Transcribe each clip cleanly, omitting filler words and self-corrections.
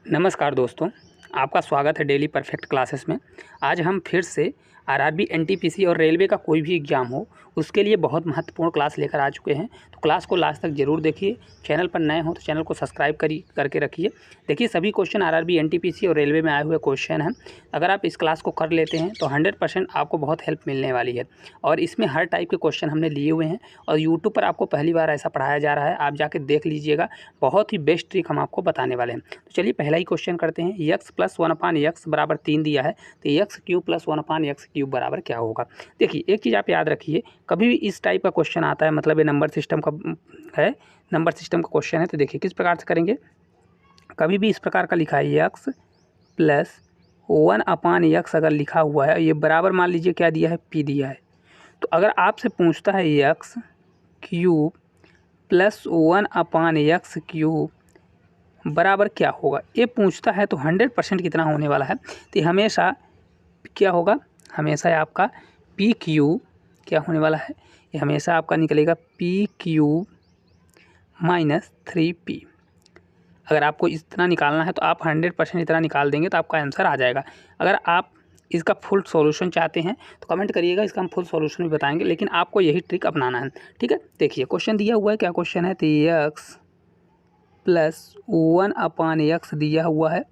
नमस्कार दोस्तों, आपका स्वागत है डेली परफेक्ट क्लासेस में। आज हम फिर से आरआरबी, एनटीपीसी और रेलवे का कोई भी एग्ज़ाम हो उसके लिए बहुत महत्वपूर्ण क्लास लेकर आ चुके हैं। तो क्लास को लास्ट तक ज़रूर देखिए। चैनल पर नए हो तो चैनल को सब्सक्राइब करके रखिए। देखिए, सभी क्वेश्चन आरआरबी, एनटीपीसी और रेलवे में आए हुए क्वेश्चन हैं। अगर आप इस क्लास को कर लेते हैं तो 100% आपको बहुत हेल्प मिलने वाली है। और इसमें हर टाइप के क्वेश्चन हमने लिए हुए हैं और यूट्यूब पर आपको पहली बार ऐसा पढ़ाया जा रहा है। आप जाके देख लीजिएगा, बहुत ही बेस्ट ट्रिक हम आपको बताने वाले हैं। तो चलिए पहला ही क्वेश्चन करते हैं। x + 1/x बराबर 3 दिया है, तो x³ + 1/x³ बराबर क्या होगा। देखिए, एक चीज़ आप याद रखिए, कभी भी इस टाइप का क्वेश्चन आता है, मतलब ये नंबर सिस्टम का है, नंबर सिस्टम का क्वेश्चन है। तो देखिए किस प्रकार से करेंगे। कभी भी इस प्रकार का लिखा है x + 1/x अगर लिखा हुआ है, ये बराबर मान लीजिए क्या दिया है, p दिया है। तो अगर आपसे पूछता है x³ + 1/x³ बराबर क्या होगा, ये पूछता है, तो 100% कितना होने वाला है, तो हमेशा क्या होगा, हमेशा आपका PQ क्या होने वाला है, ये हमेशा आपका निकलेगा PQ - 3P। अगर आपको इतना निकालना है तो आप 100% इतना निकाल देंगे तो आपका आंसर आ जाएगा। अगर आप इसका फुल सॉल्यूशन चाहते हैं तो कमेंट करिएगा, इसका हम फुल सॉल्यूशन भी बताएंगे, लेकिन आपको यही ट्रिक अपनाना है। ठीक है, देखिए क्वेश्चन दिया हुआ है, क्या क्वेश्चन है, तो x + 1/x दिया हुआ है,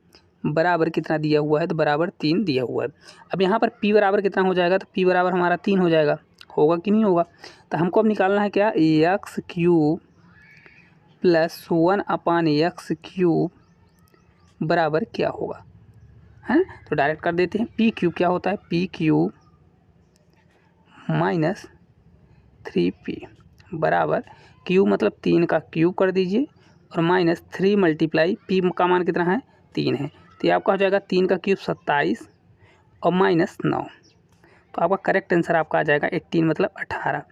बराबर कितना दिया हुआ है, तो बराबर 3 दिया हुआ है। अब यहाँ पर p बराबर कितना हो जाएगा, तो p बराबर हमारा 3 हो जाएगा, होगा कि नहीं होगा। तो हमको अब निकालना है क्या, x³ + 1/x³ बराबर क्या होगा, है। तो डायरेक्ट कर देते हैं। PQ क्या होता है, PQ - 3P बराबर Q मतलब 3 का क्यूब कर दीजिए और -3 × P का मान कितना है, 3 है। तो ये आपका हो जाएगा 3 का क्यूब 27 और -9। तो आपका करेक्ट आंसर आपका आ जाएगा 18 मतलब 18।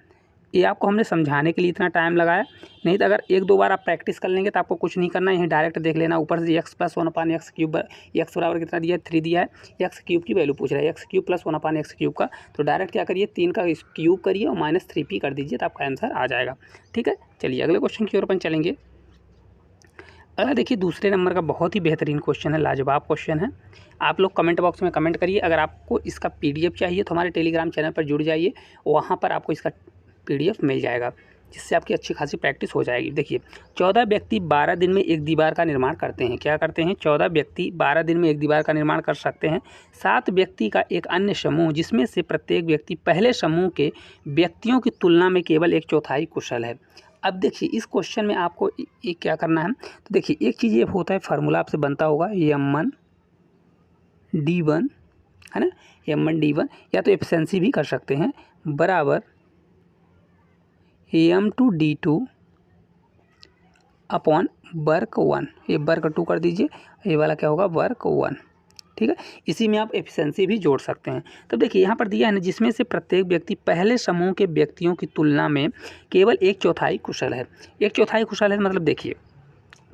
ये आपको हमने समझाने के लिए इतना टाइम लगाया, नहीं तो अगर एक दो बार आप प्रैक्टिस कर लेंगे तो आपको कुछ नहीं करना है, यहीं डायरेक्ट देख लेना। ऊपर से x + 1/x³ x बराबर कितना दिया है, 3 दिया है, x³ की वैल्यू पूछ रहा है, x³ + 1/x³ का। तो डायरेक्ट क्या करिए, 3 का क्यूब करिए और -3p कर दीजिए, तो आपका आंसर आ जाएगा। ठीक है, चलिए अगले क्वेश्चन की ओर अपन चलेंगे। अगर देखिए दूसरे नंबर का बहुत ही बेहतरीन क्वेश्चन है, लाजवाब क्वेश्चन है। आप लोग कमेंट बॉक्स में कमेंट करिए। अगर आपको इसका PDF चाहिए तो हमारे टेलीग्राम चैनल पर जुड़ जाइए, वहाँ पर आपको इसका PDF मिल जाएगा, जिससे आपकी अच्छी खासी प्रैक्टिस हो जाएगी। देखिए, 14 व्यक्ति 12 दिन में एक दीवार का निर्माण करते हैं। क्या करते हैं, 14 व्यक्ति 12 दिन में एक दीवार का निर्माण कर सकते हैं। 7 व्यक्ति का एक अन्य समूह, जिसमें से प्रत्येक व्यक्ति पहले समूह के व्यक्तियों की तुलना में केवल 1/4 कुशल है। अब देखिए इस क्वेश्चन में आपको ये क्या करना है, तो देखिए एक चीज़ ये होता है, फार्मूला आपसे बनता होगा M1D1, है ना, M1D1, या तो एफिशिएंसी भी कर सकते हैं, बराबर M2D2 अपॉन वर्क 1। ये वर्क 2 कर दीजिए, ये वाला क्या होगा, वर्क 1। ठीक है, इसी में आप एफिशिएंसी भी जोड़ सकते हैं। तो देखिए यहाँ पर दिया है ना, जिसमें से प्रत्येक व्यक्ति पहले समूह के व्यक्तियों की तुलना में केवल 1/4 कुशल है। 1/4 कुशल है मतलब देखिए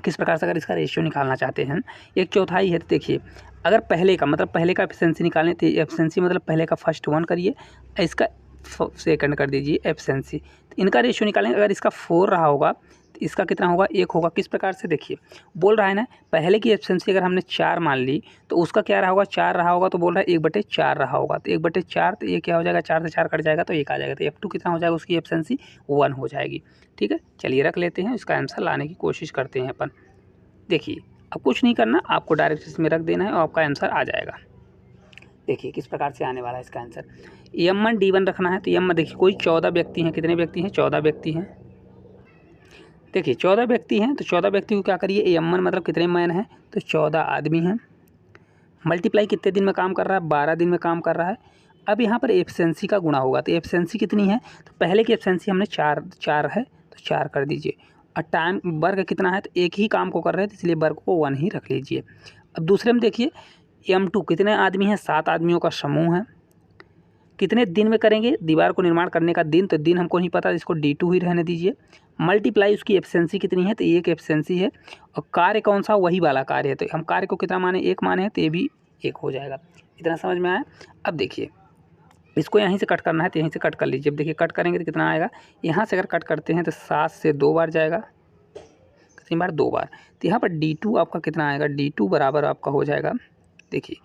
किस प्रकार से, अगर इसका रेशियो निकालना चाहते हैं, 1/4 है, तो देखिए अगर पहले का मतलब पहले का एफिशिएंसी निकालें तो एफिशिएंसी मतलब पहले का फर्स्ट 1 करिए, इसका सेकंड कर दीजिए एफिशिएंसी, तो इनका रेशियो निकालेंगे। अगर इसका 4 रहा होगा तो इसका कितना होगा, 1 होगा। किस प्रकार से, देखिए बोल रहा है ना, पहले की एफिशिएंसी अगर हमने 4 मान ली तो उसका क्या रहा होगा, 4 रहा होगा, तो बोल रहा है 1/4 रहा होगा, तो 1/4, तो ये क्या हो जाएगा, 4 से 4 कट जाएगा तो 1 आ जाएगा, तो F2 कितना हो जाएगा, उसकी एफिशिएंसी 1 हो जाएगी। ठीक है, चलिए रख लेते हैं, इसका आंसर लाने की कोशिश करते हैं अपन। देखिए अब कुछ नहीं करना, आपको डायरेक्ट इसमें रख देना है और आपका आंसर आ जाएगा। देखिए किस प्रकार से आने वाला है इसका आंसर। M1D1 रखना है, तो M देखिए कोई 14 व्यक्ति हैं, कितने व्यक्ति हैं, 14 व्यक्ति हैं। देखिए 14 व्यक्ति हैं, तो 14 व्यक्ति को क्या करिए, M1 मतलब कितने मैन हैं, तो 14 आदमी हैं, मल्टीप्लाई कितने दिन में काम कर रहा है, 12 दिन में काम कर रहा है। अब यहाँ पर एफिशिएंसी का गुणा होगा, तो एफिशिएंसी कितनी है, तो पहले की एफिशिएंसी हमने 4 है, तो 4 कर दीजिए। और टाइम वर्क कितना है, तो एक ही काम को कर रहे हैं, तो इसलिए वर्क को 1 ही रख लीजिए। अब दूसरे में देखिए M2 कितने आदमी हैं, 7 आदमियों का समूह है, कितने दिन में करेंगे दीवार को निर्माण करने का दिन, तो दिन हमको नहीं पता, इसको D2 ही रहने दीजिए। मल्टीप्लाई उसकी एफिशिएंसी कितनी है, तो एक एफिशिएंसी है, और कार्य कौन सा, वही वाला कार्य है, तो हम कार्य को कितना माने, 1 माने हैं, तो ये भी 1 हो जाएगा। इतना समझ में आया। अब देखिए इसको यहीं से कट करना है, तो यहीं से कट कर लीजिए। अब देखिए कट करेंगे तो कितना आएगा, यहाँ से अगर कट करते हैं तो 7 से 2 बार जाएगा, कितनी बार, 2 बार। तो यहाँ पर D2 आपका कितना आएगा, D2 बराबर आपका हो जाएगा, देखिए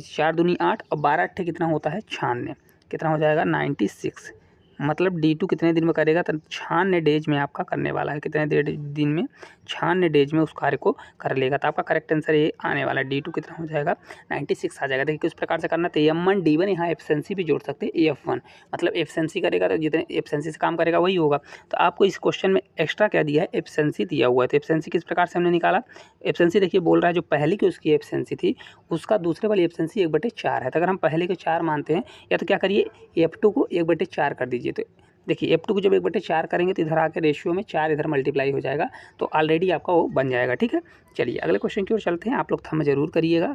4 दूनी 8 और 12 अट्ठे कितना होता है 96, कितना हो जाएगा 96। मतलब D2 कितने दिन में करेगा, तो 96 डेज में आपका करने वाला है, कितने दिन में, 96 डेज में उस कार्य को कर लेगा। तो आपका करेक्ट आंसर ये आने वाला है, D2 कितना हो जाएगा 96 आ जाएगा। देखिए किस प्रकार से करना, तो M1 D1 यहाँ एफिशिएंसी भी जोड़ सकते हैं, AF1 मतलब एफिशिएंसी करेगा तो जितने एफिशिएंसी से काम करेगा वही होगा। तो आपको इस क्वेश्चन में एक्स्ट्रा क्या दिया है, एफिशिएंसी दिया हुआ है। तो एफिशिएंसी किस प्रकार से हमने निकाला, एफिशिएंसी देखिए बोल रहा है जो पहले की उसकी एफिशिएंसी थी उसका दूसरे वाली एफिशिएंसी 1/4 है। तो अगर हम पहले के 4 मानते हैं, या तो क्या करिए F2 को 1/4 कर दीजिए। तो देखिए F2 को जब 1/4 करेंगे तो इधर आके रेशियो में 4 इधर मल्टीप्लाई हो जाएगा, तो ऑलरेडी आपका वो बन जाएगा। ठीक है, चलिए अगले क्वेश्चन की ओर चलते हैं, आप लोग थंब जरूर करिएगा।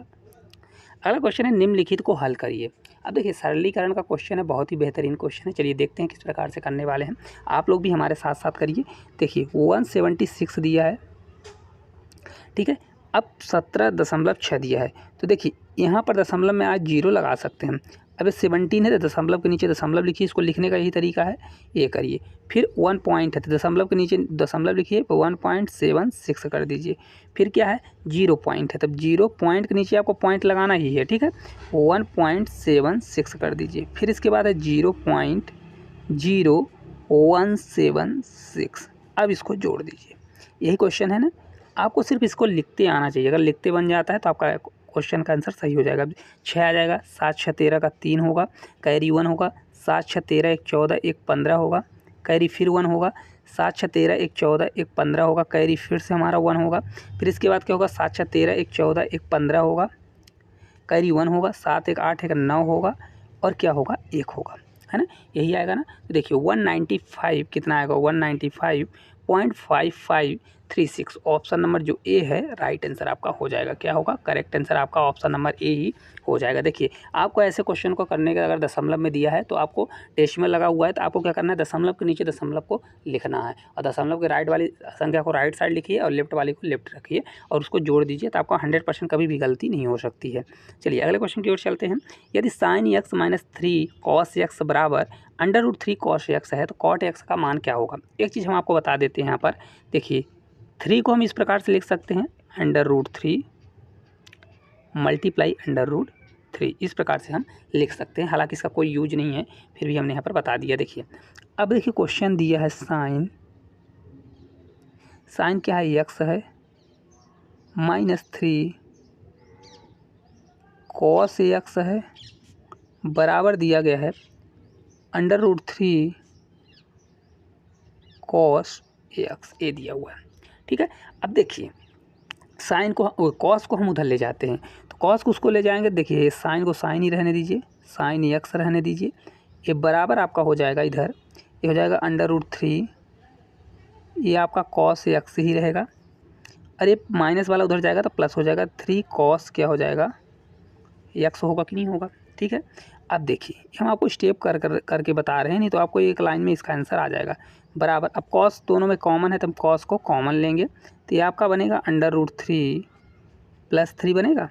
अगला क्वेश्चन है निम्नलिखित को हल करिए। अब देखिए सरलीकरण का क्वेश्चन है, बहुत ही बेहतरीन क्वेश्चन है। चलिए देखते हैं किस प्रकार से करने वाले हैं, आप लोग भी हमारे साथ साथ करिए। देखिए 176 दिया है, ठीक है, अब 17.6 दिया है। तो देखिए यहाँ पर दशमलव में आज 0 लगा सकते हैं। अब 17 है तो दशमलव के नीचे दशमलव लिखिए, इसको लिखने का यही तरीका है, ये करिए। फिर 1 पॉइंट है तो दशमलव के नीचे दशमलव लिखिए, 1.76 कर दीजिए। फिर क्या है 0 पॉइंट है, तब 0 पॉइंट के नीचे आपको पॉइंट लगाना ही है, ठीक है, 1.76 कर दीजिए। फिर इसके बाद है 0.0176। अब इसको जोड़ दीजिए, यही क्वेश्चन है ना। आपको सिर्फ इसको लिखते आना चाहिए, अगर लिखते बन जाता है तो आपका क्वेश्चन का आंसर सही हो जाएगा। 6 आ जाएगा, 7 6 13 का 3 होगा, कैरी 1 होगा, 7 6 13 1 14 1 15 होगा, कैरी फिर 1 होगा, 7 6 13 1 14 1 15 होगा, कैरी फिर से हमारा 1 होगा। फिर इसके बाद क्या होगा, 7 6 13 1 14 1 15 होगा, कैरी 1 होगा, 7 1 8 1 9 होगा, और क्या होगा 1 होगा, है ना, यही आएगा ना। तो देखिए 195 कितना आएगा, 195.5536। ऑप्शन नंबर जो ए है राइट आंसर आपका हो जाएगा। क्या होगा, करेक्ट आंसर आपका ऑप्शन नंबर ए ही हो जाएगा। देखिए आपको ऐसे क्वेश्चन को करने का अगर दशमलव में दिया है तो आपको डेसिमल लगा हुआ है, तो आपको क्या करना है, दशमलव के नीचे दशमलव को लिखना है, और दशमलव के राइट वाली संख्या को राइट साइड लिखिए और लेफ्ट वाली को लेफ्ट रखिए और उसको जोड़ दीजिए, तो आपको 100% कभी भी गलती नहीं हो सकती है। चलिए अगले क्वेश्चन की ओर चलते हैं। यदि sin x - 3 cos x बराबर √3 cos x है तो cot x का मान क्या होगा। एक चीज़ हम आपको बता देते हैं यहाँ पर, देखिए 3 को हम इस प्रकार से लिख सकते हैं √3 मल्टीप्लाई √3, इस प्रकार से हम लिख सकते हैं। हालांकि इसका कोई यूज नहीं है, फिर भी हमने यहाँ पर बता दिया। देखिए अब देखिए क्वेश्चन दिया है साइन क्या है, x है, -3 cos x है, बराबर दिया गया है √3 cos x, ए दिया हुआ है, ठीक है। अब देखिए साइन को कॉस को हम उधर ले जाते हैं, तो कॉस को उसको ले जाएंगे। देखिए साइन को साइन ही रहने दीजिए, साइन x रहने दीजिए, ये बराबर आपका हो जाएगा, इधर ये हो जाएगा √3, ये आपका cos x ही रहेगा, अरे माइनस वाला उधर जाएगा तो प्लस हो जाएगा, 3 cos क्या हो जाएगा x होगा कि नहीं होगा, ठीक है। अब देखिए हम आपको स्टेप करके बता रहे हैं, नहीं तो आपको एक लाइन में इसका आंसर आ जाएगा बराबर। अब कॉस दोनों में कॉमन है तो हम कॉस को कॉमन लेंगे, तो ये आपका बनेगा √3 + 3 बनेगा,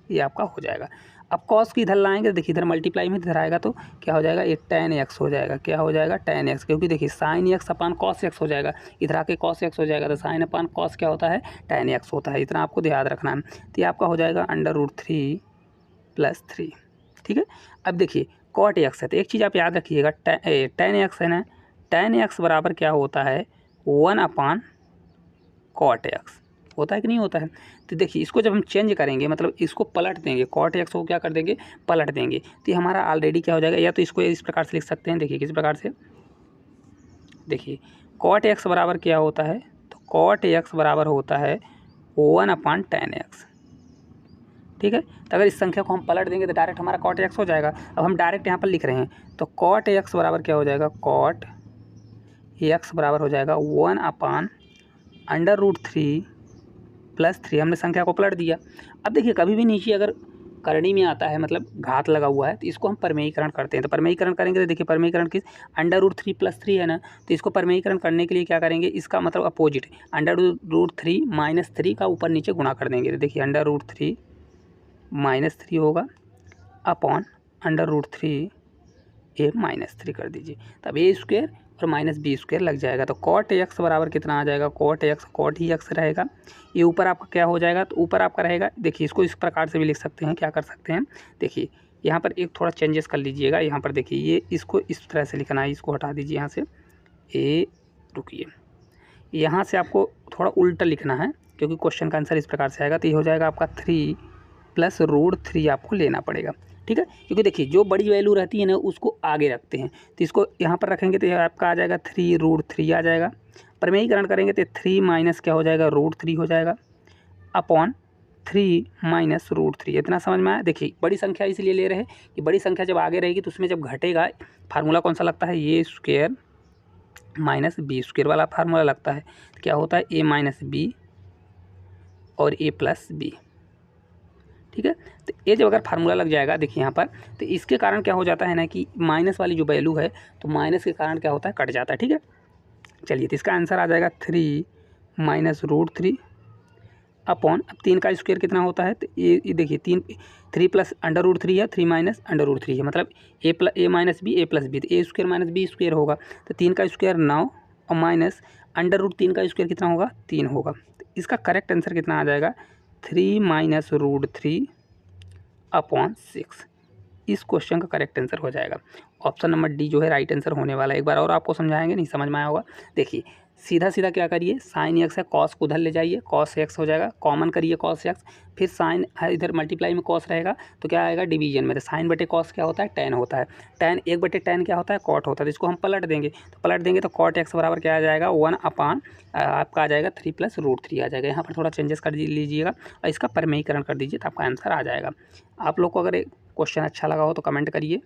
ये आपका हो जाएगा। अब कॉस को इधर लाएंगे, देखिए इधर मल्टीप्लाई में इधर आएगा तो क्या हो जाएगा, ये tan x हो जाएगा। क्या हो जाएगा, tan x, क्योंकि देखिए sin x अपन cos x हो जाएगा, इधर आके cos x हो जाएगा, तो sin अपन cos क्या होता है, tan x होता है, इतना आपको याद रखना है। तो ये आपका हो जाएगा √3 + 3, ठीक है। अब देखिए cot x है, तो एक चीज़ आप याद रखिएगा, tan x है ना, tan x बराबर क्या होता है 1/cot x, होता है कि नहीं होता है। तो देखिए इसको जब हम चेंज करेंगे, मतलब इसको पलट देंगे, cot x को क्या कर देंगे, पलट देंगे, तो ये हमारा ऑलरेडी क्या हो जाएगा, या तो इसको इस प्रकार से लिख सकते हैं। देखिए किस प्रकार से, देखिए cot x बराबर क्या होता है, तो cot x बराबर होता है 1/tan x, ठीक है। तो अगर इस संख्या को हम पलट देंगे तो डायरेक्ट हमारा cot x हो जाएगा। अब हम डायरेक्ट यहाँ पर लिख रहे हैं, तो cot x बराबर क्या हो जाएगा, cot x बराबर हो जाएगा 1/√3 + 3, हमने संख्या को पलट दिया। अब देखिए कभी भी नीचे अगर करनी में आता है, मतलब घात लगा हुआ है, तो इसको हम परमेयीकरण करते हैं। तो परमेयीकरण करेंगे तो देखिए परमेयीकरण किस, √3 + 3 है ना, तो इसको परमेयीकरण करने के लिए क्या करेंगे, इसका मतलब अपोजिट √3 - 3 का ऊपर नीचे गुणा कर देंगे। तो देखिए √3 - 3 होगा अपॉन √3 a - 3 कर दीजिए, तब a² और माइनस बी स्क्वायर लग जाएगा। तो कॉट एक्स बराबर कितना आ जाएगा, कॉट एक्स कॉट ही एक्स रहेगा। ये ऊपर आपका क्या हो जाएगा, तो ऊपर आपका रहेगा, देखिए इसको इस प्रकार से भी लिख सकते हैं। क्या कर सकते हैं, देखिए यहाँ पर एक थोड़ा चेंजेस कर लीजिएगा। यहाँ पर देखिए ये इसको इस तरह से लिखना है, इसको हटा दीजिए यहाँ से। रुकिए, यहाँ से आपको थोड़ा उल्टा लिखना है क्योंकि क्वेश्चन का आंसर इस प्रकार से आएगा। तो ये हो जाएगा आपका 3 + √3 आपको लेना पड़ेगा, ठीक है। क्योंकि देखिए जो बड़ी वैल्यू रहती है ना उसको आगे रखते हैं, तो इसको यहाँ पर रखेंगे तो आपका आ जाएगा 3 √3 आ जाएगा। प्रमेयीकरण करेंगे तो 3 माइनस क्या हो जाएगा, √3 हो जाएगा अपॉन 3 माइनस √3। इतना समझ में आया। देखिए बड़ी संख्या इसलिए ले रहे हैं कि बड़ी संख्या जब आगे रहेगी तो उसमें जब घटेगा फार्मूला कौन सा लगता है, ये स्क्वायर माइनस बी स्क्वायर वाला फार्मूला लगता है। तो क्या होता है, a माइनस बी और a प्लस बी, ठीक है। तो ये जब अगर फार्मूला लग जाएगा, देखिए यहाँ पर, तो इसके कारण क्या हो जाता है ना कि माइनस वाली जो वैल्यू है तो माइनस के कारण क्या होता है, कट जाता है, ठीक है। चलिए तो इसका आंसर आ जाएगा 3 माइनस √3 अपॉन, अब 3 का स्क्वायर कितना होता है, तो ये देखिए 3 प्लस √3 है, 3 माइनस √3 है, मतलब a minus b a plus b, तो a square minus b square होगा। तो 3 का स्क्वायर 9 और माइनस √3 का स्क्वायर कितना होगा, 3 होगा। तो इसका करेक्ट आंसर कितना आ जाएगा, 3 माइनस √3 अपॉन 6। इस क्वेश्चन का करेक्ट आंसर हो जाएगा ऑप्शन नंबर डी जो है राइट आंसर होने वाला है। एक बार और आपको समझाएंगे, नहीं समझ में आया होगा। देखिए सीधा सीधा क्या करिए, साइन एक्स है, कॉस को उधर ले जाइए, कॉस एक्स हो जाएगा, कॉमन करिए कॉस एक्स, फिर साइन है इधर मल्टीप्लाई में कॉस रहेगा तो क्या आएगा डिवीजन में, तो साइन बटे कॉस क्या होता है, टेन होता है, टेन 1/10 क्या होता है, कॉट होता है। तो इसको हम पलट देंगे, तो पलट देंगे तो कॉट एक्स बराबर क्या आ जाएगा, 1 अपान आपका आ जाएगा 3 + √3 आ जाएगा। यहाँ पर थोड़ा चेंजेस कर लीजिएगा और इसका प्रमेयीकरण कर दीजिए तो आपका आंसर आ जाएगा। आप लोग को अगर क्वेश्चन अच्छा लगा हो तो कमेंट करिए।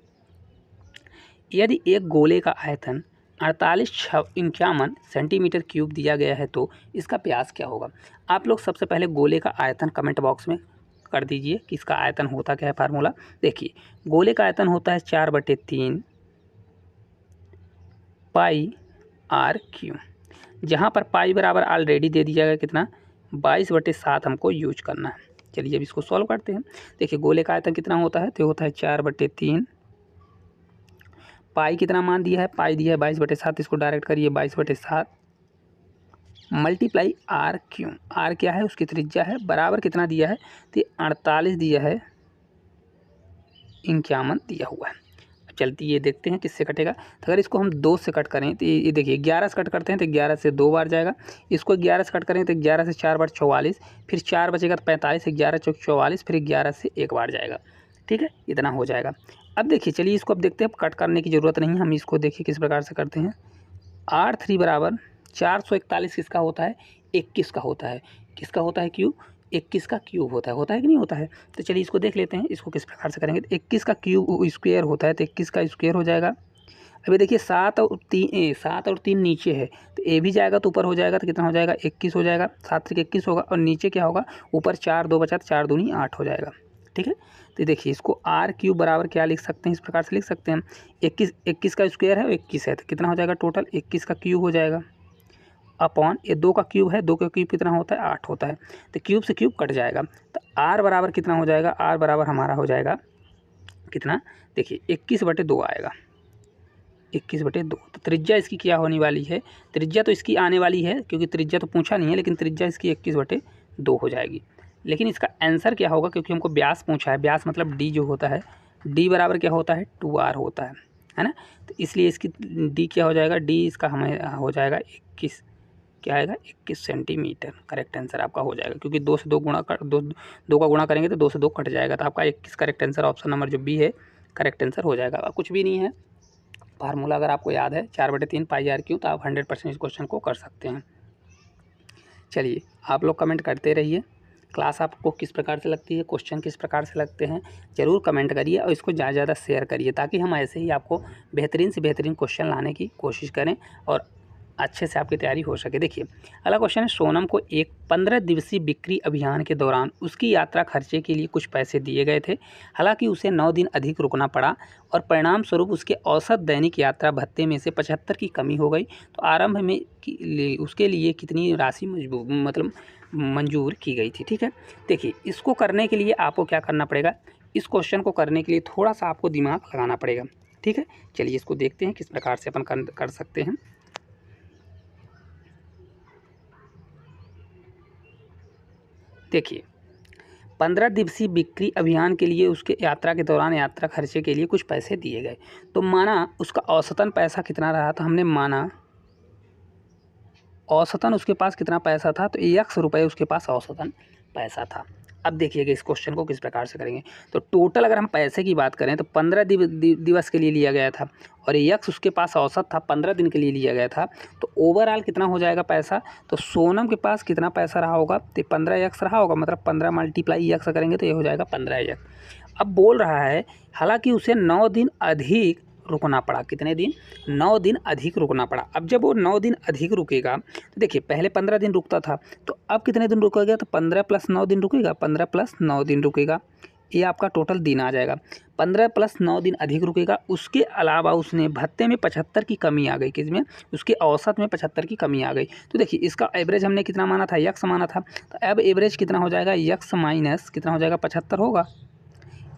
यदि एक गोले का आयतन 4851 सेंटीमीटर क्यूब दिया गया है तो इसका व्यास क्या होगा। आप लोग सबसे पहले गोले का आयतन कमेंट बॉक्स में कर दीजिए कि इसका आयतन होता क्या है फार्मूला। देखिए गोले का आयतन होता है 4/3 πr3, जहाँ पर पाई बराबर ऑलरेडी दे दिया गया कितना 22/7 हमको यूज करना है। चलिए अब इसको सॉल्व करते हैं। देखिए गोले का आयतन कितना होता है, तो होता है 4/3, पाई कितना मान दिया है, पाई दिया है 22/7, इसको डायरेक्ट करिए 22/7 मल्टीप्लाई r3, आर क्या है उसकी त्रिज्या है, बराबर कितना दिया है, तो 48 दिया है, 51 दिया हुआ है। चलती ये देखते हैं किससे कटेगा। तो अगर इसको हम 2 से कट करें तो ये देखिए 11 से कट करते हैं तो 11 से 2 बार जाएगा, इसको 11 से कट करें तो 11 से 4 बार 44, फिर 4 बचेगा तो 45, 11 चौक 44, फिर 11 से 1 बार जाएगा, ठीक है, इतना हो जाएगा। अब देखिए चलिए इसको अब देखते हैं, अब कट करने की ज़रूरत नहीं, हम इसको देखिए किस प्रकार से करते हैं। R3 बराबर 441 किसका होता है, 21 का होता है, किसका होता है क्यूब, 21 का क्यूब होता है कि नहीं होता है। तो चलिए इसको देख लेते हैं, इसको किस प्रकार से करेंगे। तो 21 का क्यूब स्क्वायर होता है, तो 21 का स्क्वायर हो जाएगा। अभी देखिए 7 और 3 नीचे है, तो ए भी जाएगा तो ऊपर हो जाएगा, तो कितना हो जाएगा 21 हो जाएगा, 7 से 21 होगा, और नीचे क्या होगा, ऊपर 4 2 बचा तो 4 दूनी 8 हो जाएगा, ठीक है। तो देखिए इसको r³ बराबर क्या लिख सकते हैं, इस प्रकार से लिख सकते हैं, 21 का स्क्वायर है, 21 है, तो कितना हो जाएगा टोटल 21 का क्यूब हो जाएगा, अपॉन ये 2 का क्यूब है, 2 का क्यूब कितना होता है 8 होता है, तो क्यूब से क्यूब कट जाएगा। तो r बराबर कितना हो जाएगा, r बराबर हमारा हो जाएगा कितना, देखिए 21/2 आएगा, 21/2। तो त्रिज्या इसकी क्या होने वाली है, त्रिज्या तो इसकी आने वाली है, क्योंकि त्रिज्या तो पूछा नहीं है, लेकिन त्रिज्या इसकी 21/2 हो जाएगी। लेकिन इसका आंसर क्या होगा, क्योंकि हमको व्यास पूछा है, व्यास मतलब डी जो होता है, डी बराबर क्या होता है 2r होता है ना। तो इसलिए इसकी डी क्या हो जाएगा, डी इसका हमें हो जाएगा 21, क्या आएगा 21 सेंटीमीटर। करेक्ट आंसर आपका हो जाएगा, क्योंकि 2 से 2 गुणा कर 2 का गुणा करेंगे तो 2 से 2 कट जाएगा, तो आपका 21 करेक्ट आंसर ऑप्शन नंबर जो बी है करेक्ट आंसर हो जाएगा। कुछ भी नहीं है, फार्मूला अगर आपको याद है 4/3 πr3, तो आप 100% इस क्वेश्चन को कर सकते हैं। चलिए आप लोग कमेंट करते रहिए, क्लास आपको किस प्रकार से लगती है, क्वेश्चन किस प्रकार से लगते हैं, ज़रूर कमेंट करिए और इसको ज़्यादा से ज़्यादा शेयर करिए, ताकि हम ऐसे ही आपको बेहतरीन से बेहतरीन क्वेश्चन लाने की कोशिश करें और अच्छे से आपकी तैयारी हो सके। देखिए अगला क्वेश्चन है, सोनम को एक 15 दिवसीय बिक्री अभियान के दौरान उसकी यात्रा खर्चे के लिए कुछ पैसे दिए गए थे, हालांकि उसे 9 दिन अधिक रुकना पड़ा और परिणाम स्वरूप उसके औसत दैनिक यात्रा भत्ते में से 75 की कमी हो गई। तो आरंभ में उसके लिए कितनी राशि मंजूर की गई थी, ठीक है। देखिए इसको करने के लिए आपको क्या करना पड़ेगा, इस क्वेश्चन को करने के लिए थोड़ा सा आपको दिमाग लगाना पड़ेगा, ठीक है, चलिए इसको देखते हैं किस प्रकार से अपन कर सकते हैं। देखिए, 15 दिवसीय बिक्री अभियान के लिए उसके यात्रा के दौरान यात्रा खर्चे के लिए कुछ पैसे दिए गए। तो माना उसका औसतन पैसा कितना रहा, तो हमने माना औसतन उसके पास कितना पैसा था, तो 100 रुपये उसके पास औसतन पैसा था। अब देखिएगा इस क्वेश्चन को किस प्रकार से करेंगे। तो टोटल अगर हम पैसे की बात करें तो 15 दिवस के लिए लिया गया था और 100 उसके पास औसत था, 15 दिन के लिए लिया गया था। तो ओवरऑल कितना हो जाएगा पैसा, तो सोनम के पास कितना पैसा रहा होगा, तो 15x रहा होगा, मतलब 15 मल्टीप्लाई x करेंगे तो ये हो जाएगा 15x। अब बोल रहा है हालांकि उसे 9 दिन अधिक रुकना पड़ा। कितने दिन, 9 दिन अधिक रुकना पड़ा। अब जब वो 9 दिन अधिक रुकेगा तो देखिए पहले 15 दिन रुकता था, तो अब कितने दिन रुकेगा, तो 15 + 9 दिन रुकेगा, 15 + 9 दिन रुकेगा। ये आपका टोटल दिन आ जाएगा। 15 + 9 दिन अधिक रुकेगा। उसके अलावा उसने भत्ते में 75 की कमी आ गई, किसमें, उसके औसत में 75 की कमी आ गई। तो देखिए इसका एवरेज हमने कितना माना था, x माना था, तो अब एवरेज कितना हो जाएगा, x माइनस कितना हो जाएगा, 75 होगा।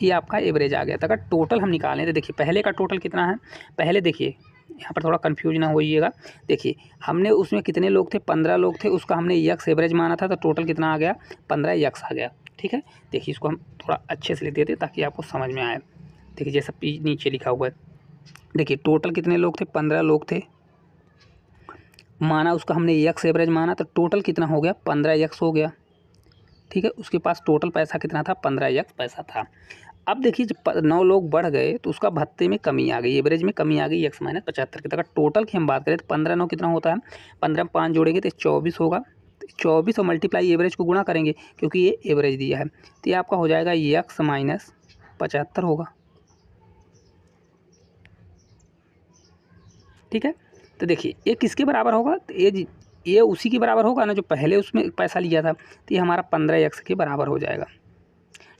ये आपका एवरेज आ गया था। अगर टोटल हम निकालें तो देखिए पहले का टोटल कितना है, पहले देखिए यहाँ पर थोड़ा कंफ्यूज ना होइएगा। देखिए हमने उसमें कितने लोग थे, 15 लोग थे, उसका हमने x एवरेज माना था, तो टोटल कितना आ गया, 15x आ गया। ठीक है, देखिए इसको हम थोड़ा अच्छे से लिख देते ताकि आपको समझ में आए। देखिए जैसा पी नीचे लिखा हुआ है, देखिए टोटल कितने लोग थे, 15 लोग थे, माना उसका हमने x एवरेज माना, तो टोटल कितना हो गया, 15x हो गया। ठीक है, उसके पास टोटल पैसा कितना था, 15x पैसा था। अब देखिए जब 9 लोग बढ़ गए तो उसका भत्ते में कमी आ गई, एवरेज में कमी आ गई, x माइनस 75 की। अगर टोटल की हम बात करें तो 15 9 कितना होता है, 15 में 5 जोड़ेंगे तो 24 होगा। तो 24 और मल्टीप्लाई एवरेज को गुणा करेंगे क्योंकि ये एवरेज दिया है, तो ये आपका हो जाएगा x माइनस 75 होगा। ठीक है, तो देखिए ये किसके बराबर होगा, तो ये उसी के बराबर होगा ना जो पहले उसमें पैसा लिया था, तो ये हमारा 15x के बराबर हो जाएगा।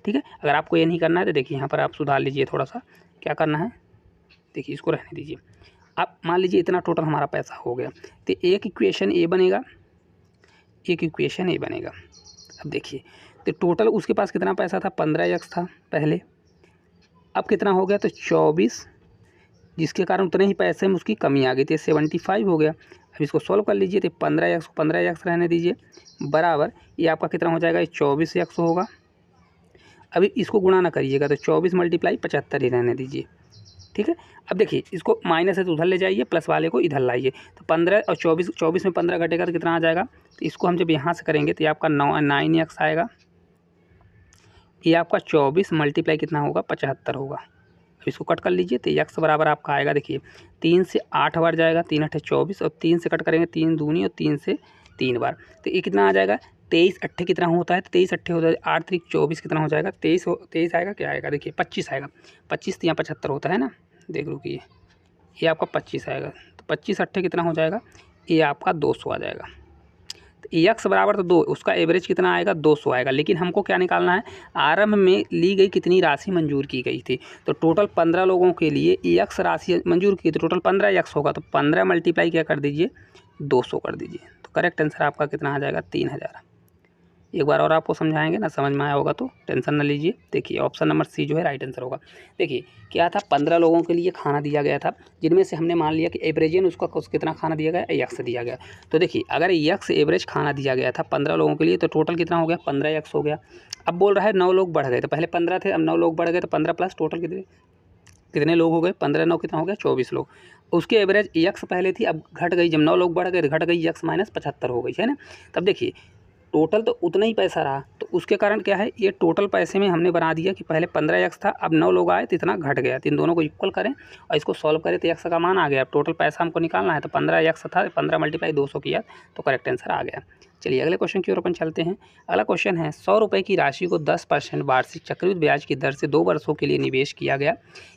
ठीक है, अगर आपको ये नहीं करना है तो देखिए यहाँ पर आप सुधार लीजिए थोड़ा सा, क्या करना है, देखिए इसको रहने दीजिए। आप मान लीजिए इतना टोटल हमारा पैसा हो गया, तो एक इक्वेशन ए बनेगा, एक इक्वेशन ए बनेगा। अब देखिए तो टोटल उसके पास कितना पैसा था, 15x था पहले, अब कितना हो गया, तो 24, जिसके कारण उतने ही पैसे में उसकी कमी आ गई थी, 75 हो गया। अब इसको सॉल्व कर लीजिए, तो 15x रहने दीजिए, बराबर ये आपका कितना हो जाएगा, 24x होगा। अभी इसको गुणा ना करिएगा, तो 24 मल्टीप्लाई 75 ही रहने दीजिए। ठीक है, अब देखिए इसको माइनस है तो उधर ले जाइए, प्लस वाले को इधर लाइए, तो 15 और 24 में 15 घटेगा तो कितना आ जाएगा, तो इसको हम जब यहाँ से करेंगे तो ये आपका 9x आएगा, ये आपका 24 मल्टीप्लाई कितना होगा, 75 होगा। अब इसको कट कर लीजिए, तो x बराबर आपका आएगा, देखिए 3 से 8 बार जाएगा, 3 8 24, और 3 से कट करेंगे 3 दूनी और 3 से 3 बार, तो ये कितना आ जाएगा, 23 8 कितना होता है, तो 23 8 होता है, 8 3 24 कितना हो जाएगा, 23 आएगा, क्या आएगा, देखिए 25 आएगा, 25 तो यहाँ 75 होता है ना, देख रुकिए ये आपका 25 आएगा, तो 25 8 कितना हो जाएगा, ये आपका 200 आ जाएगा। तो x बराबर तो 2, उसका एवरेज कितना आएगा, 200 आएगा। लेकिन हमको क्या निकालना है, आरंभ में ली गई कितनी राशि मंजूर की गई थी, तो टोटल 15 लोगों के लिए x राशि मंजूर की, तो टोटल 15x होगा, तो 15 मल्टीप्लाई क्या कर दीजिए, 200 कर दीजिए। तो करेक्ट आंसर आपका कितना आ जाएगा, 3000। एक बार और आपको समझाएंगे ना, समझ में आया होगा तो टेंशन ना लीजिए। देखिए ऑप्शन नंबर सी जो है राइट आंसर होगा। देखिए क्या था, 15 लोगों के लिए खाना दिया गया था, जिनमें से हमने मान लिया कि एवरेजन उसका कितना खाना दिया गया, x दिया गया। तो देखिए अगर x एवरेज खाना दिया गया था 15 लोगों के लिए, तो टोटल कितना हो गया, 15x हो गया। अब बोल रहा है 9 लोग बढ़ गए, तो पहले 15 थे, अब 9 लोग बढ़ गए, तो 15 प्लस टोटल कितने लोग हो गए, 15 9 कितना हो गया, 24 लोग। उसके एवरेज x पहले थी, अब घट गई, जब 9 लोग बढ़ गए तो घट गई, x माइनस 75 हो गई है ना। तब देखिए टोटल तो उतना ही पैसा रहा, तो उसके कारण क्या है, ये टोटल पैसे में हमने बना दिया कि पहले 15x था, अब 9 लोग आए तो इतना घट गया। तो इन दोनों को इक्वल करें और इसको सॉल्व करें तो x का मान आ गया। अब टोटल पैसा हमको निकालना है, तो 15x था, 15 मल्टीप्लाई 200 किया तो करेक्ट आंसर आ गया। चलिए अगले क्वेश्चन की ओर अपन चलते हैं। अगला क्वेश्चन है, 100 रुपये की राशि को 10% वार्षिक चक्रवृद्धि ब्याज की दर से 2 वर्षों के लिए निवेश किया गया।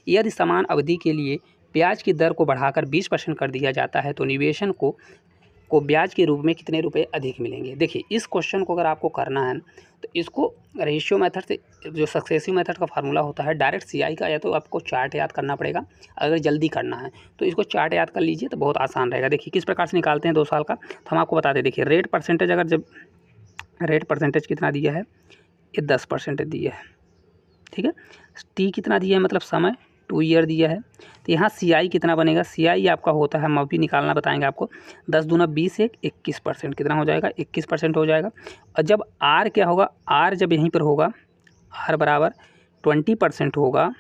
यदि समान अवधि के लिए ब्याज की दर को बढ़ाकर 20% कर दिया जाता है तो निवेशन को ब्याज के रूप में कितने रुपए अधिक मिलेंगे। देखिए इस क्वेश्चन को अगर आपको करना है तो इसको रेशियो मेथड से, जो सक्सेसिव मेथड का फार्मूला होता है, डायरेक्ट CI का, या तो आपको चार्ट याद करना पड़ेगा। अगर जल्दी करना है तो इसको चार्ट याद कर लीजिए तो बहुत आसान रहेगा। देखिए किस प्रकार से निकालते हैं 2 साल का, तो हम आपको बताते हैं। देखिए रेट परसेंटेज, अगर जब रेट परसेंटेज कितना दिया है, ये 10% दिया है। ठीक है, टी कितना दिया है, मतलब समय 2 ईयर दिया है। तो यहाँ CI कितना बनेगा, CI आपका होता है, हम अभी निकालना बताएंगे आपको, 10 दूना 20 एक 21%, कितना हो जाएगा 21% हो जाएगा। और जब R क्या होगा, R जब यहीं पर होगा, R बराबर 20% होगा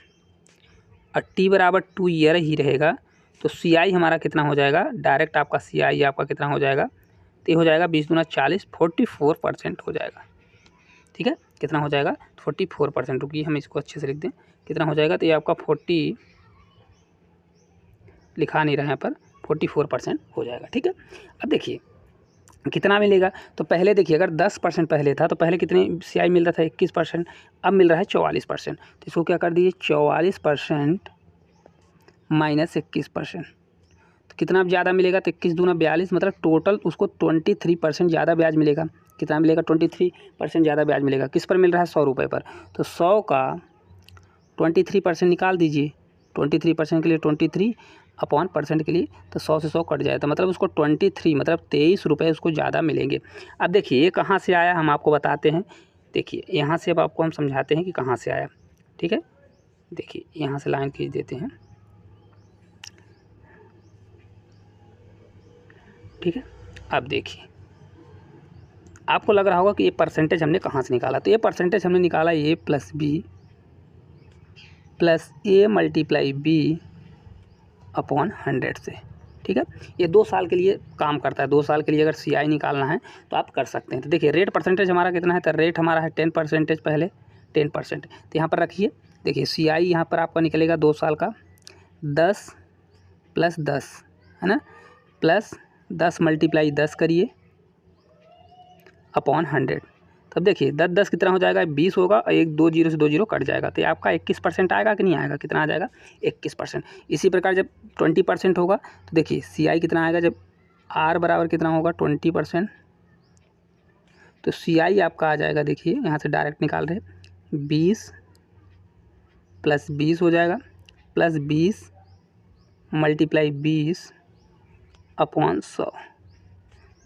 और T बराबर 2 ईयर ही रहेगा, तो CI हमारा कितना हो जाएगा, डायरेक्ट आपका CI आपका कितना हो जाएगा, तो ये हो जाएगा 20 दूना 40, 44% हो जाएगा। ठीक है, कितना हो जाएगा 44%। रुकिए हम इसको अच्छे से लिख दें, कितना हो जाएगा, तो ये आपका 40 लिखा नहीं रहे हैं पर 44% हो जाएगा। ठीक है, अब देखिए कितना मिलेगा, तो पहले देखिए अगर 10% पहले था तो पहले कितने CI मिल रहा था 21%, अब मिल रहा है 44%। तो इसको क्या कर दीजिए 44% माइनस 21%, तो कितना ज़्यादा मिलेगा, तो 21 दूना 42, मतलब टोटल उसको 23% ज़्यादा ब्याज मिलेगा। कितना मिलेगा 23% ज़्यादा ब्याज मिलेगा। किस पर मिल रहा है, 100 रुपये पर। तो 100 का 23% निकाल दीजिए, 23% के लिए 23/% के लिए, तो 100 से 100 कट जाए, तो मतलब उसको 23 मतलब 23 रुपये उसको ज़्यादा मिलेंगे। अब देखिए ये कहाँ से आया हम आपको बताते हैं। देखिए यहाँ से अब आपको हम समझाते हैं कि कहाँ से आया। ठीक है, देखिए यहाँ से लाइन खींच देते हैं। ठीक है, अब देखिए आपको लग रहा होगा कि ये परसेंटेज हमने कहाँ से निकाला, तो ये परसेंटेज हमने निकाला A + B + A × B/100 से। ठीक है, ये 2 साल के लिए काम करता है। 2 साल के लिए अगर CI निकालना है तो आप कर सकते हैं। तो देखिए रेट परसेंटेज हमारा कितना है, तो रेट हमारा है 10%, पहले 10%, तो यहाँ पर रखिए। देखिए CI यहाँ पर आपका निकलेगा 2 साल का 10 + 10 है ना, प्लस 10 × 10 करिए /100। तब देखिए 10 10 कितना हो जाएगा, 20 होगा और 1 2 0 से 2 0 कट जाएगा, तो ये आपका 21% आएगा कि नहीं आएगा, कितना आ जाएगा 21%। इसी प्रकार जब 20% होगा तो देखिए CI कितना आएगा, जब R बराबर कितना होगा 20%, तो CI आपका आ जाएगा, देखिए यहाँ से डायरेक्ट निकाल रहे 20 + 20 हो जाएगा, प्लस 20 × 20/100।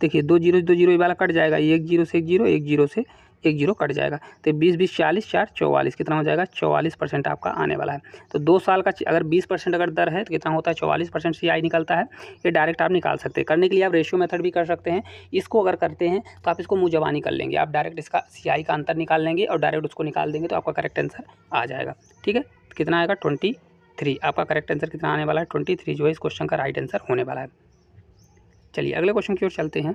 देखिए 2 0 से 2 0 ये वाला कट जाएगा, 1 0 से 1 0, 1 0 से 1 0 कट जाएगा, तो 20 20 40 4 44, कितना हो जाएगा 44% आपका आने वाला है। तो 2 साल का अगर 20% अगर दर है तो कितना होता है 44% CI निकलता है। ये डायरेक्ट आप निकाल सकते हैं। करने के लिए आप रेशियो मेथड भी कर सकते हैं। इसको अगर करते हैं तो आप इसको मुँह ज़बानी कर लेंगे, आप डायरेक्ट इसका CI का अंतर निकाल लेंगे और डायरेक्ट उसको निकाल देंगे तो आपका करेक्ट आंसर आ जाएगा। ठीक है, कितना आएगा 23, आपका करेक्ट आंसर कितना आने वाला है 23, जो है इस क्वेश्चन का राइट आंसर होने वाला है। चलिए अगले क्वेश्चन की ओर चलते हैं।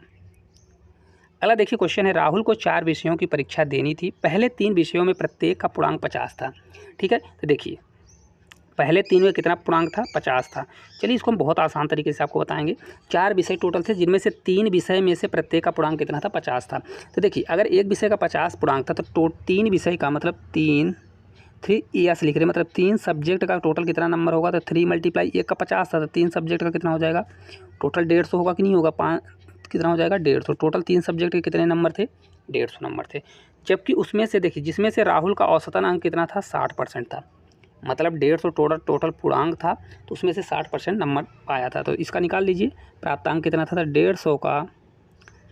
अगला देखिए क्वेश्चन है, राहुल को 4 विषयों की परीक्षा देनी थी। पहले 3 विषयों में प्रत्येक का पूर्णांक 50 था। ठीक है, तो देखिए पहले 3 में कितना पूर्णांक था 50 था। चलिए इसको हम बहुत आसान तरीके से आपको बताएंगे। 4 विषय टोटल थे, जिनमें से 3 विषय में से प्रत्येक का पूर्णांक कितना था 50 था। तो देखिए अगर एक विषय का 50 पूर्णांक था तो 3 विषय का मतलब 3 3 लिख रहे मतलब 3 सब्जेक्ट का टोटल कितना नंबर होगा, तो 3 × 1 का 50 था, तो 3 सब्जेक्ट का कितना हो जाएगा टोटल 150 होगा कि नहीं होगा, 5 कितना हो जाएगा 150। टोटल 3 सब्जेक्ट के कितने नंबर थे 150 नंबर थे। जबकि उसमें से देखिए जिसमें से राहुल का औसतन अंक कितना था 60% था, मतलब 150 टोटल पूर्णांक था, तो उसमें से 60% नंबर पाया था। तो इसका निकाल लीजिए प्राप्तांक कितना था, 150 का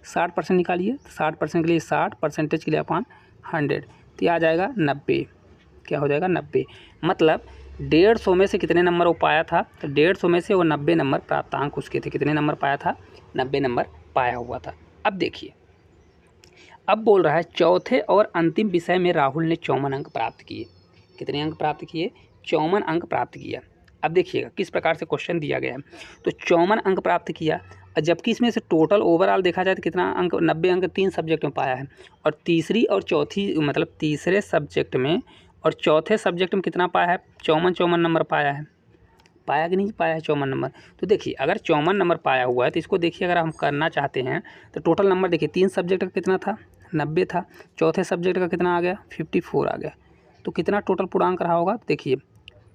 60% निकालिए, 60% के लिए 60% के लिए 100, तो ये आ जाएगा 90। क्या हो जाएगा 90, मतलब 150 में से कितने नंबर वो पाया था, तो 150 में से वो 90 नंबर प्राप्तांक उसके थे। कितने नंबर पाया था 90 नंबर पाया हुआ था। अब देखिए अब बोल रहा है चौथे और अंतिम विषय में राहुल ने 54 अंक प्राप्त किए। कितने अंक प्राप्त किए 54 अंक प्राप्त किया। अब देखिएगा किस प्रकार से क्वेश्चन दिया गया है, तो 54 अंक प्राप्त किया, जबकि इसमें से टोटल ओवरऑल देखा जाए तो कितना अंक 90 अंक 3 सब्जेक्ट में पाया है, और तीसरी और चौथी मतलब तीसरे सब्जेक्ट में और चौथे सब्जेक्ट में कितना पाया है 54 नंबर पाया है। पाया कि नहीं पाया है 54 नंबर। तो देखिए अगर 54 नंबर पाया हुआ है तो इसको देखिए अगर हम करना चाहते हैं तो टोटल नंबर देखिए 3 सब्जेक्ट का कितना था 90 था, चौथे सब्जेक्ट का कितना आ गया 54 आ गया, तो कितना टोटल पूर्णांक रहा होगा देखिए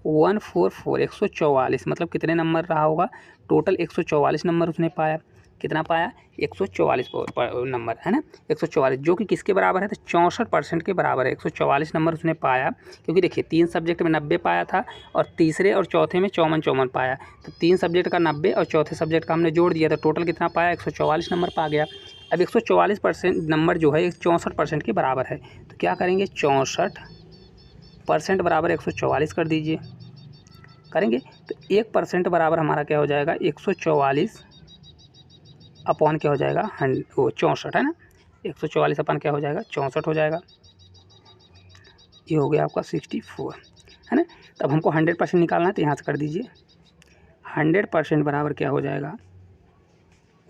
144 144, मतलब कितने नंबर रहा होगा टोटल 144 नंबर उसने पाया। कितना पाया 144 नंबर है ना, 144, जो कि किसके बराबर है तो 64% के बराबर है। 144 नंबर उसने पाया, क्योंकि देखिए 3 सब्जेक्ट में 90 पाया था और तीसरे और चौथे में 54 पाया, तो 3 सब्जेक्ट का 90 और चौथे सब्जेक्ट का हमने जोड़ दिया तो टोटल कितना पाया 144 नंबर पा गया। अब 144% नंबर जो है 64% के बराबर है, तो क्या करेंगे 64% बराबर 144 कर दीजिए, करेंगे तो 1% बराबर हमारा क्या हो जाएगा 144 अपॉन क्या हो जाएगा 64 है ना। 144 अपन क्या हो जाएगा 64 हो जाएगा। ये हो गया आपका 64 है ना। तब हमको 100% निकालना है तो यहाँ से कर दीजिए 100% बराबर क्या हो जाएगा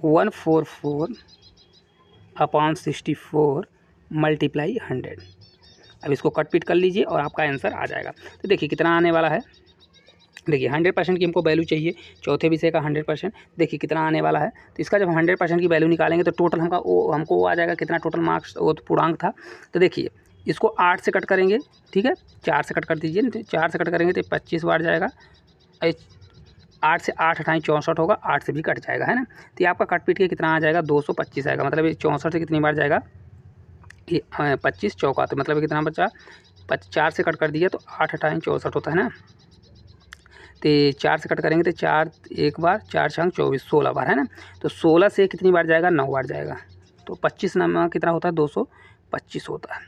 144 अपॉन 64 मल्टीप्लाई 100। अब इसको कट पीट कर लीजिए और आपका आंसर आ जाएगा। तो देखिए कितना आने वाला है, देखिए 100% की हमको वैल्यू चाहिए चौथे विषय का 100%। देखिए कितना आने वाला है, तो इसका जब हम 100% की वैल्यू निकालेंगे तो टोटल हमको वो आ जाएगा कितना टोटल मार्क्स, वो तो पूर्णांक था। तो देखिए इसको 8 से कट करेंगे, ठीक है 4 से कट कर दीजिए, तो 4 से कट करेंगे तो 25 बार जाएगा। 8 से 8 हटाएँ 64 होगा, 8 से भी कट जाएगा है ना। तो ये आपका कट पीट के कितना आ जाएगा 225 आएगा। मतलब ये 64 से कितनी बार जाएगा ये 25 चौका, तो मतलब कितना बचा 4 से कट कर दिया तो 8 हटाएँ 64 होता है ना। तो 4 से कट करेंगे तो 4 एक बार 4 छंग 24 16 बार है ना। तो 16 से कितनी बार जाएगा 9 बार जाएगा। तो 25 नंबर कितना होता है 225 होता है।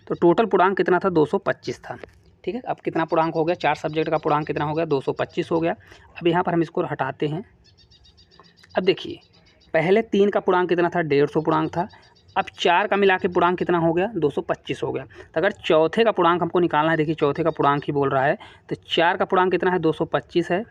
तो टोटल पूर्णांक कितना था 225 था। ठीक है, अब कितना पूर्णांक हो गया 4 सब्जेक्ट का पूर्णांक कितना हो गया 225 हो गया। अब यहाँ पर हम इसको हटाते हैं। अब देखिए पहले 3 का पूर्णांक कितना था 150 पूर्णांक था। अब 4 का मिला के पूर्णांक कितना हो गया 225 हो गया। तो अगर चौथे का पूर्णांक हमको निकालना है, देखिए चौथे का पूर्णांक ही बोल रहा है, तो 4 का पूर्णांक कितना है 225 है,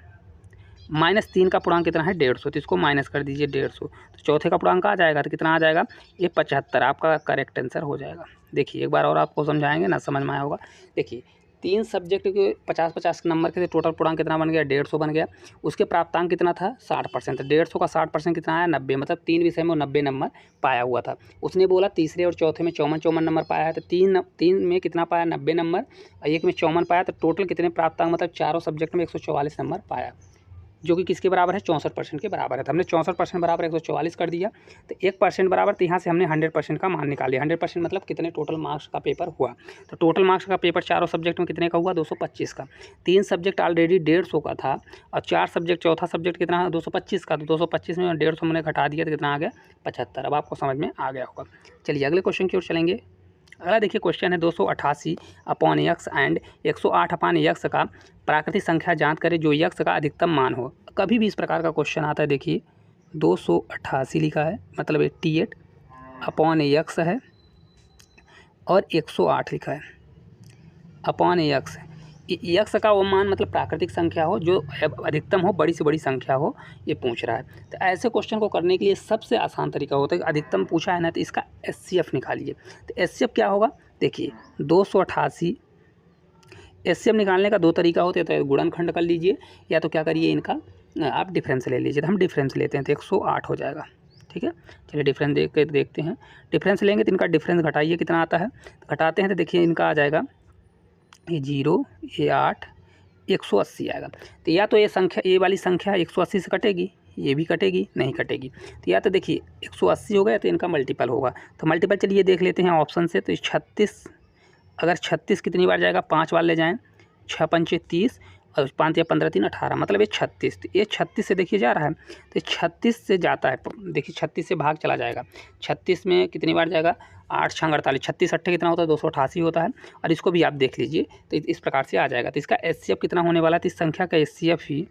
माइनस 3 का पूर्णांक कितना है 150, तो इसको माइनस कर दीजिए 150। तो चौथे का पूर्णांक आ जाएगा तो कितना आ जाएगा ये 75 आपका करेक्ट आंसर हो जाएगा। देखिए एक बार और आपको समझाएंगे ना, समझ में आया होगा। देखिए 3 सब्जेक्ट के 50-50 नंबर के टोटल पूर्णांक कितना बन गया 150 बन गया। उसके प्राप्तांक कितना था 60%, 150 का 60% कितना आया 90, मतलब 3 विषय में 90 नंबर पाया हुआ था। उसने बोला तीसरे और चौथे में 54 नंबर पाया है, तो 3 में कितना पाया 90 नंबर और 1 में 54 पाया, तो टोटल कितने प्राप्तांक मतलब चारों सब्जेक्ट में 144 नंबर पाया, जो कि किसके बराबर है 64% के बराबर है। तो हमने 64% बराबर 144 कर दिया, तो 1% बराबर, तो यहाँ से हमने 100% का मान निकाल लिया। 100% मतलब कितने टोटल मार्क्स का पेपर हुआ। तो टोटल मार्क्स का पेपर चारों सब्जेक्ट में कितने का हुआ 225 का। 3 सब्जेक्ट ऑलरेडी 150 का था और 4 सब्जेक्ट, चौथा सब्जेक्ट कितना है 225 का। तो 225 में 150 मैंने घटा दिया तो कितना आ गया 75। अब आपको समझ में आ गया होगा। चलिए अगले क्वेश्चन की ओर चलेंगे। अगला देखिए क्वेश्चन है 288 upon x and 108 upon x का प्राकृतिक संख्या ज्ञात करें जो यक्स का अधिकतम मान हो। कभी भी इस प्रकार का क्वेश्चन आता है, देखिए 288 लिखा है मतलब 88 अपॉन यक्स है और 108 लिखा है अपॉन यक्स। यक्स का वो मान मतलब प्राकृतिक संख्या हो जो अधिकतम हो, बड़ी से बड़ी संख्या हो, ये पूछ रहा है। तो ऐसे क्वेश्चन को करने के लिए सबसे आसान तरीका होता है कि अधिकतम पूछा है ना तो इसका एचसीएफ निकालिए। तो एचसीएफ क्या होगा, देखिए 288 एचसीएफ निकालने का 2 तरीका होते हैं, तो गुणनखंड कर लीजिए या तो क्या करिए इनका आप डिफरेंस ले लीजिए। तो हम डिफरेंस लेते हैं तो 108 हो जाएगा। ठीक है, चलिए डिफरेंस देखते हैं। डिफरेंस लेंगे तो इनका डिफरेंस घटाइए कितना आता है, घटाते हैं तो देखिए इनका आ जाएगा ये 0 ये 8 180 आएगा। तो या तो ये संख्या, ये वाली संख्या 180 से कटेगी, ये भी कटेगी, नहीं कटेगी। तो या तो देखिए 180 हो गया तो इनका मल्टीपल होगा। तो मल्टीपल चलिए देख लेते हैं ऑप्शन से। तो 36, अगर 36 कितनी बार जाएगा 5 बार ले जाएँ, 6 पंचे 30 और 5 या 15 3 18, मतलब ये 36। तो ये 36 से देखिए जा रहा है, तो 36 से जाता है, देखिए 36 से भाग चला जाएगा। 36 में कितनी बार जाएगा 8 छंग 48, 36 अट्ठे कितना होता है 288 होता है। और इसको भी आप देख लीजिए तो इस प्रकार से आ जाएगा। तो इसका एचसीएफ कितना होने वाला है, तो इस संख्या का एचसीएफ ही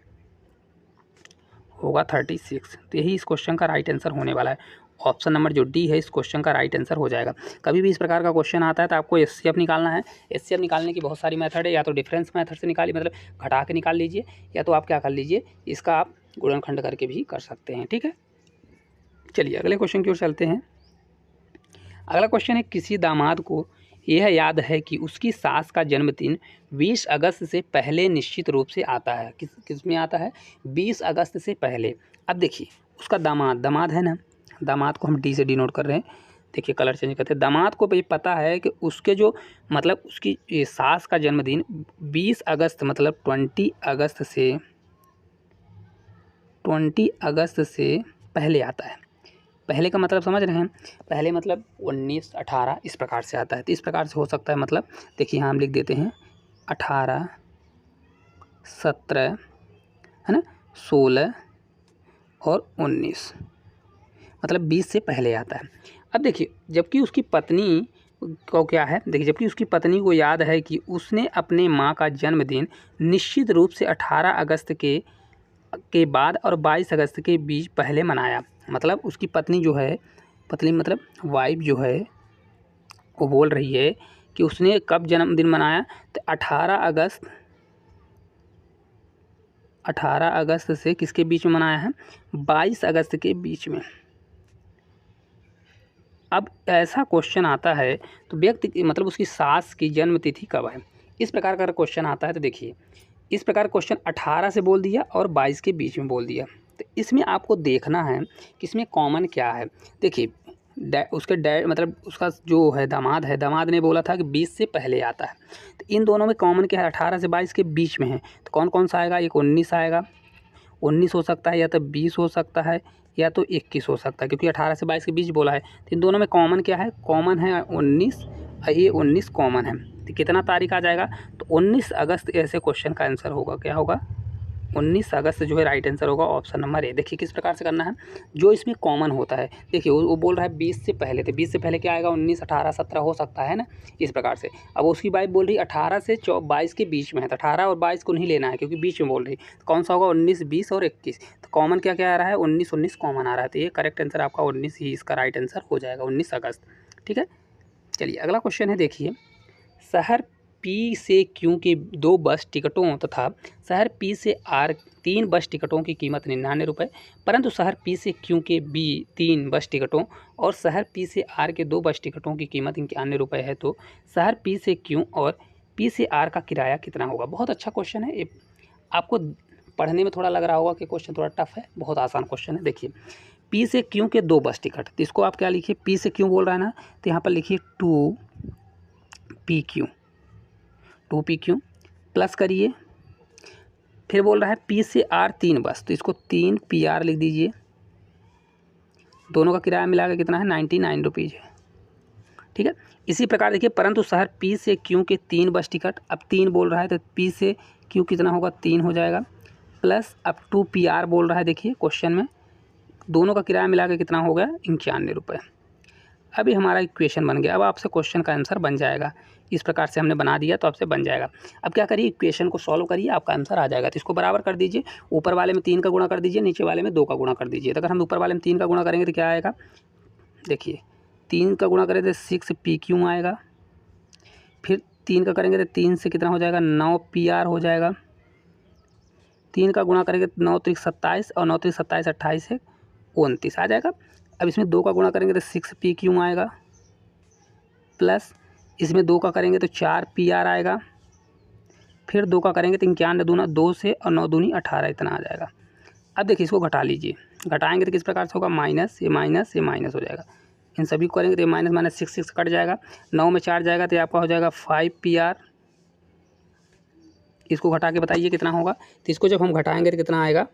होगा 36। तो यही इस क्वेश्चन का राइट आंसर होने वाला है। ऑप्शन नंबर जो डी है इस क्वेश्चन का राइट आंसर हो जाएगा। कभी भी इस प्रकार का क्वेश्चन आता है तो आपको एचसीएफ निकालना है। एचसीएफ निकालने की बहुत सारी मेथड है, या तो डिफरेंस मेथड से निकालिए मतलब घटा के निकाल लीजिए, या तो आप क्या कर लीजिए इसका आप गुणनखंड करके भी कर सकते हैं। ठीक है, चलिए अगले क्वेश्चन की ओर चलते हैं। अगला क्वेश्चन है किसी दामाद को यह याद है कि उसकी सास का जन्मदिन 20 अगस्त से पहले निश्चित रूप से आता है। किस में आता है 20 अगस्त से पहले। अब देखिए उसका दामाद है ना, दामाद को हम डी से डिनोट कर रहे हैं। देखिए कलर चेंज करते हैं। दामाद को भी पता है कि उसके जो मतलब उसकी ये सास का जन्मदिन 20 अगस्त मतलब 20 अगस्त से पहले आता है। पहले का मतलब समझ रहे हैं, पहले मतलब 19 18 इस प्रकार से आता है। तो इस प्रकार से हो सकता है, मतलब देखिए यहाँ हम लिख देते हैं 18 17 है ना 16 और 19, मतलब 20 से पहले आता है। अब देखिए जबकि उसकी पत्नी को क्या है देखिए, जबकि उसकी पत्नी को याद है कि उसने अपने माँ का जन्मदिन निश्चित रूप से 18 अगस्त के बाद और 22 अगस्त के बीच पहले मनाया। मतलब उसकी पत्नी जो है, पत्नी मतलब वाइफ जो है, वो बोल रही है कि उसने कब जन्मदिन मनाया, तो 18 अगस्त से किसके बीच में मनाया है, 22 अगस्त के बीच में। अब ऐसा क्वेश्चन आता है तो व्यक्ति मतलब उसकी सास की जन्म तिथि कब है, इस प्रकार का क्वेश्चन आता है तो देखिए, इस प्रकार क्वेश्चन 18 से बोल दिया और 22 के बीच में बोल दिया, तो इसमें आपको देखना है कि इसमें कॉमन क्या है। देखिए उसके डैड मतलब उसका जो है दामाद है, दामाद ने बोला था कि 20 से पहले आता है, तो इन दोनों में कॉमन क्या है, 18 से 22 के बीच में है, तो कौन कौन सा आएगा, एक 19 आएगा, 19 हो सकता है, या तो 20 हो सकता है, या तो 21 हो सकता है, क्योंकि 18 से 22 के बीच बोला है। तो इन दोनों में कॉमन क्या है, कॉमन है 19, ये 19 कॉमन है, तो कितना तारीख आ जाएगा, तो 19 अगस्त ऐसे क्वेश्चन का आंसर होगा, क्या होगा, 19 अगस्त जो है राइट आंसर होगा ऑप्शन नंबर ए। देखिए किस प्रकार से करना है, जो इसमें कॉमन होता है, देखिए वो बोल रहा है 20 से पहले, तो 20 से पहले क्या आएगा, 19, 18, 17 हो सकता है ना, इस प्रकार से। अब उसकी वाइफ बोल रही 18 से 22 के बीच में है, तो 18 और 22 को नहीं लेना है क्योंकि बीच में बोल रही, तो कौन सा होगा, 19, 20 और 21, तो कॉमन क्या क्या आ रहा है, 19, 19 कॉमन आ रहा है, तो ये करेक्ट आंसर आपका 19 ही इसका राइट आंसर हो जाएगा, 19 अगस्त। ठीक है, चलिए अगला क्वेश्चन है, देखिए शहर पी से क्यू के 2 बस टिकटों तथा शहर पी से आर 3 बस टिकटों की कीमत 99 रुपये, परंतु शहर पी से क्यू के बी 3 बस टिकटों और शहर पी से आर के 2 बस टिकटों की कीमत 91 रुपये है, तो शहर पी से क्यू और पी से आर का किराया कितना होगा। बहुत अच्छा क्वेश्चन है ये, आपको पढ़ने में थोड़ा लग रहा होगा कि क्वेश्चन थोड़ा टफ है, बहुत आसान क्वेश्चन है। देखिए पी से क्यू के 2 बस टिकट, तो इसको आप क्या लिखिए, पी से क्यू बोल रहा है ना, तो यहाँ पर लिखिए 2PQ प्लस करिए, फिर बोल रहा है पी से आर 3 बस, तो इसको 3PR लिख दीजिए, दोनों का किराया मिला के कितना है, 99 रुपीज़ है। ठीक है, इसी प्रकार देखिए परंतु शहर पी से क्यू के 3 बस टिकट, अब 3 बोल रहा है तो पी से क्यू कितना होगा, 3 हो जाएगा, प्लस अब 2PR बोल रहा है, देखिए क्वेश्चन में दोनों का किराया मिला के कितना हो गया, 91 रुपये। अभी हमारा इक्वेशन बन गया, अब आपसे क्वेश्चन का आंसर बन जाएगा, इस प्रकार से हमने बना दिया तो आपसे बन जाएगा। अब क्या करिए, इक्वेशन को सॉल्व करिए, आपका आंसर आ जाएगा। तो इसको बराबर कर दीजिए, ऊपर वाले में 3 का गुणा कर दीजिए, नीचे वाले में 2 का गुणा कर दीजिए। तो अगर हम ऊपर वाले में 3 का गुणा करेंगे तो क्या आएगा, देखिए 3 का गुणा करें तो 6PQ आएगा, फिर 3 का करेंगे तो 3 से कितना हो जाएगा, 9PR हो जाएगा, 3 का गुणा करेंगे तो 9 3 27 और 9 3 27 28 है 29 आ जाएगा। अब इसमें 2 का गुणा करेंगे तो 6PQ आएगा, प्लस इसमें 2 का करेंगे तो 4PR आएगा, फिर 2 का करेंगे तो 91 दूना 2 से और 9 दूनी 18 इतना आ जाएगा। अब देखिए इसको घटा लीजिए, घटाएंगे तो किस प्रकार से होगा, माइनस ये माइनस हो जाएगा, इन सभी को करेंगे तो माइनस माइनस 6 कट जाएगा, 9 में 4 जाएगा तो आपका हो जाएगा 5PR। इसको घटा के बताइए कितना होगा, तो इसको जब हम घटाएंगे तो कितना आएगा,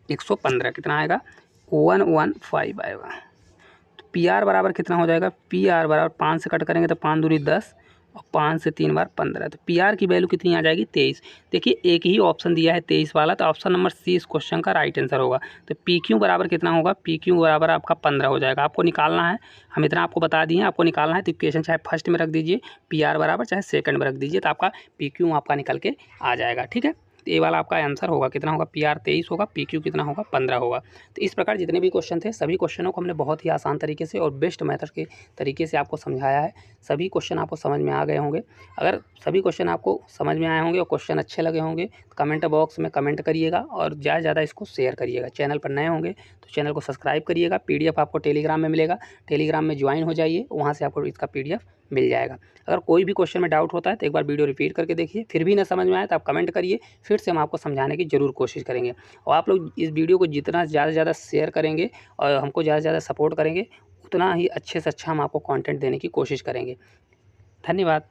115, कितना आएगा, 115 आएगा। तो PR बराबर कितना हो जाएगा, PR बराबर 5 से कट करेंगे तो 5 दूनी 10 और 5 से 3 बार 15, तो PR की वैल्यू कितनी आ जाएगी, 23। देखिए एक ही ऑप्शन दिया है 23 वाला, तो ऑप्शन नंबर C इस क्वेश्चन का राइट आंसर होगा। तो PQ बराबर कितना होगा, PQ बराबर आपका 15 हो जाएगा। आपको निकालना है, हम इतना आपको बता दिए, आपको निकालना है तो इक्वेशन चाहे फर्स्ट में रख दीजिए PR बराबर, चाहे सेकंड में रख दीजिए, तो आपका PQ आपका निकल के आ जाएगा। ठीक है, तो ये वाला आपका आंसर होगा, कितना होगा, PR 23 होगा, PQ कितना होगा, 15 होगा। तो इस प्रकार जितने भी क्वेश्चन थे सभी क्वेश्चनों को हमने बहुत ही आसान तरीके से और बेस्ट मेथड के तरीके से आपको समझाया है। सभी क्वेश्चन आपको समझ में आ गए होंगे। अगर सभी क्वेश्चन आपको समझ में आए होंगे और क्वेश्चन अच्छे लगे होंगे तो कमेंट बॉक्स में कमेंट करिएगा और ज़्यादा से ज़्यादा इसको शेयर करिएगा। चैनल पर नए होंगे तो चैनल को सब्सक्राइब करिएगा। PDF आपको टेलीग्राम में मिलेगा, टेलीग्राम में ज्वाइन हो जाइए, वहाँ से आपको इसका PDF मिल जाएगा। अगर कोई भी क्वेश्चन में डाउट होता है तो एक बार वीडियो रिपीट करके देखिए, फिर भी ना समझ में आए तो आप कमेंट करिए, फिर से हम आपको समझाने की ज़रूर कोशिश करेंगे। और आप लोग इस वीडियो को जितना ज़्यादा से ज़्यादा शेयर करेंगे और हमको ज़्यादा से ज़्यादा सपोर्ट करेंगे, उतना ही अच्छे से अच्छा हम आपको कंटेंट देने की कोशिश करेंगे। धन्यवाद।